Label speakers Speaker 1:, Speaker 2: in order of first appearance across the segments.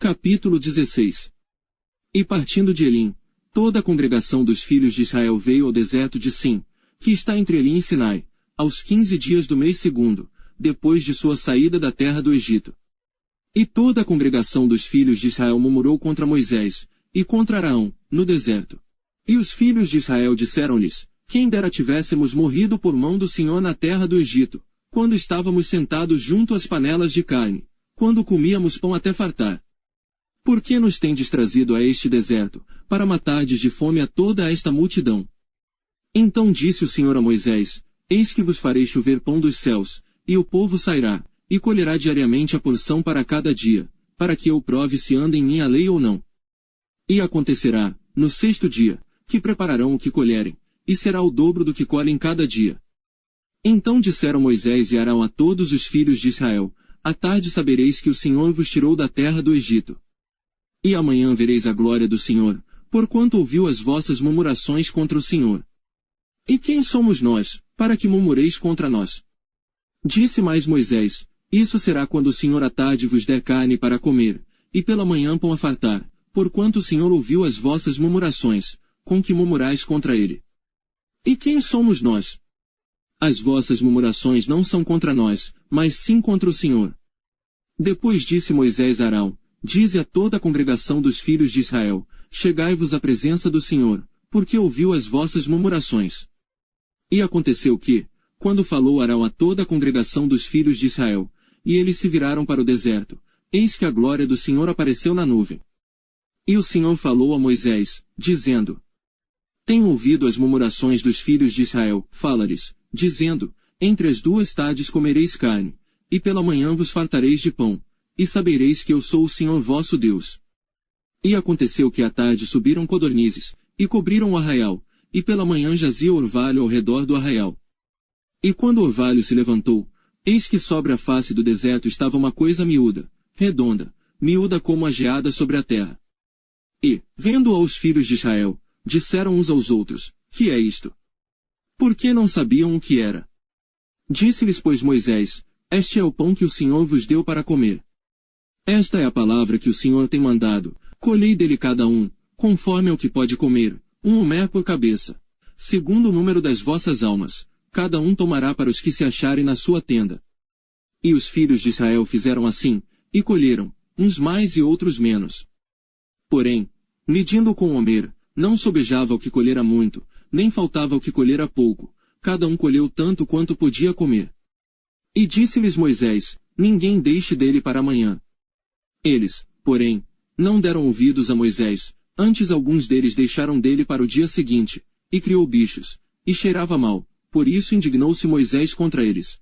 Speaker 1: Capítulo 16. E partindo de Elim, toda a congregação dos filhos de Israel veio ao deserto de Sim, que está entre Elim e Sinai, aos 15 dias do mês segundo, depois de sua saída da terra do Egito. E toda a congregação dos filhos de Israel murmurou contra Moisés, e contra Araão, no deserto. E os filhos de Israel disseram-lhes, quem dera tivéssemos morrido por mão do Senhor na terra do Egito, quando estávamos sentados junto às panelas de carne, quando comíamos pão até fartar. Por que nos tendes trazido a este deserto, para matardes de fome a toda esta multidão? Então disse o Senhor a Moisés, eis que vos farei chover pão dos céus, e o povo sairá, e colherá diariamente a porção para cada dia, para que eu prove se anda em minha lei ou não. E acontecerá, no sexto dia, que prepararão o que colherem, e será o dobro do que colhem cada dia. Então disseram Moisés e Arão a todos os filhos de Israel, à tarde sabereis que o Senhor vos tirou da terra do Egito. E amanhã vereis a glória do Senhor, porquanto ouviu as vossas murmurações contra o Senhor. E quem somos nós, para que murmureis contra nós? Disse mais Moisés, isso será quando o Senhor à tarde vos der carne para comer, e pela manhã pão a fartar, porquanto o Senhor ouviu as vossas murmurações, com que murmurais contra ele. E quem somos nós? As vossas murmurações não são contra nós, mas sim contra o Senhor. Depois disse Moisés a Arão, dize a toda a congregação dos filhos de Israel, chegai-vos à presença do Senhor, porque ouviu as vossas murmurações. E aconteceu que, quando falou Arão a toda a congregação dos filhos de Israel, e eles se viraram para o deserto, eis que a glória do Senhor apareceu na nuvem. E o Senhor falou a Moisés, dizendo, tenho ouvido as murmurações dos filhos de Israel, fala-lhes, dizendo, entre as duas tardes comereis carne, e pela manhã vos fartareis de pão, e sabereis que eu sou o Senhor vosso Deus. E aconteceu que à tarde subiram codornizes, e cobriram o arraial, e pela manhã jazia orvalho ao redor do arraial. E quando o orvalho se levantou, eis que sobre a face do deserto estava uma coisa miúda, redonda, miúda como a geada sobre a terra. E, vendo-a os filhos de Israel, disseram uns aos outros, que é isto? Porque não sabiam o que era. Disse-lhes pois Moisés, este é o pão que o Senhor vos deu para comer. Esta é a palavra que o Senhor tem mandado, colhei dele cada um, conforme ao que pode comer, 1 homer por cabeça, segundo o número das vossas almas, cada um tomará para os que se acharem na sua tenda. E os filhos de Israel fizeram assim, e colheram, uns mais e outros menos. Porém, medindo com homer, não sobejava o que colhera muito, nem faltava o que colhera pouco, cada um colheu tanto quanto podia comer. E disse-lhes Moisés, ninguém deixe dele para amanhã. Eles, porém, não deram ouvidos a Moisés, antes alguns deles deixaram dele para o dia seguinte, e criou bichos, e cheirava mal, por isso indignou-se Moisés contra eles.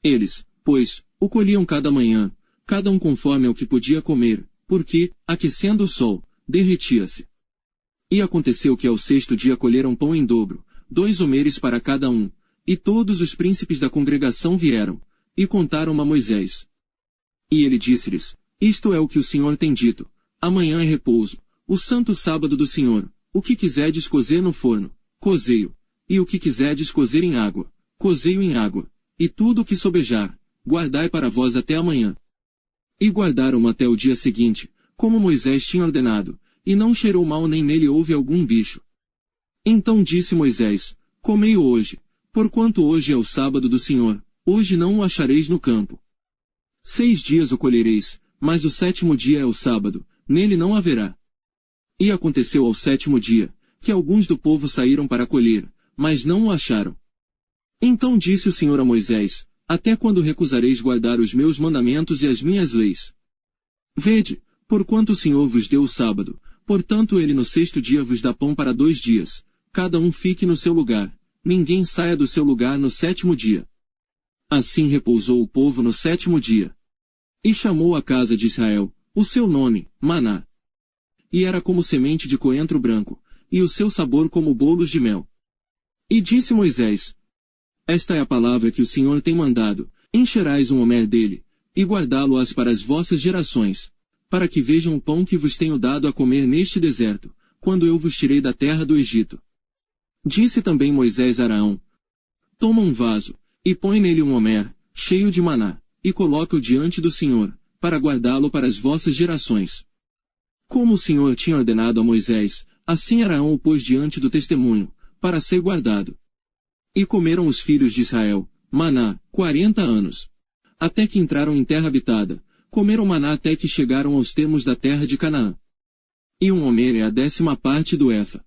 Speaker 1: Eles, pois, o colhiam cada manhã, cada um conforme ao que podia comer, porque, aquecendo o sol, derretia-se. E aconteceu que ao sexto dia colheram pão em dobro, 2 homeres para cada um, e todos os príncipes da congregação vieram, e contaram a Moisés. E ele disse-lhes, isto é o que o Senhor tem dito, amanhã é repouso, o santo sábado do Senhor, o que quiserdes cozer no forno, cozei-o, e o que quiserdes cozer em água, cozei-o em água, e tudo o que sobejar, guardai para vós até amanhã. E guardaram até o dia seguinte, como Moisés tinha ordenado, e não cheirou mal nem nele houve algum bicho. Então disse Moisés, comei-o hoje, porquanto hoje é o sábado do Senhor, hoje não o achareis no campo. 6 dias o colhereis, mas o 7º dia é o sábado, nele não haverá. E aconteceu ao 7º dia, que alguns do povo saíram para colher, mas não o acharam. Então disse o Senhor a Moisés, até quando recusareis guardar os meus mandamentos e as minhas leis? Vede, porquanto o Senhor vos deu o sábado, portanto ele no 6º dia vos dá pão para 2 dias, cada um fique no seu lugar, ninguém saia do seu lugar no 7º dia. Assim repousou o povo no 7º dia. E chamou a casa de Israel, o seu nome, Maná. E era como semente de coentro branco, e o seu sabor como bolos de mel. E disse Moisés, esta é a palavra que o Senhor tem mandado, encherais 1 homer dele, e guardá-lo-ás para as vossas gerações, para que vejam o pão que vos tenho dado a comer neste deserto, quando eu vos tirei da terra do Egito. Disse também Moisés a Araão, toma um vaso, e põe nele 1 homer, cheio de maná, e coloca-o diante do Senhor, para guardá-lo para as vossas gerações. Como o Senhor tinha ordenado a Moisés, assim Araão o pôs diante do testemunho, para ser guardado. E comeram os filhos de Israel maná 40 anos. Até que entraram em terra habitada, comeram maná até que chegaram aos termos da terra de Canaã. E um homer é a 10ª parte do efa.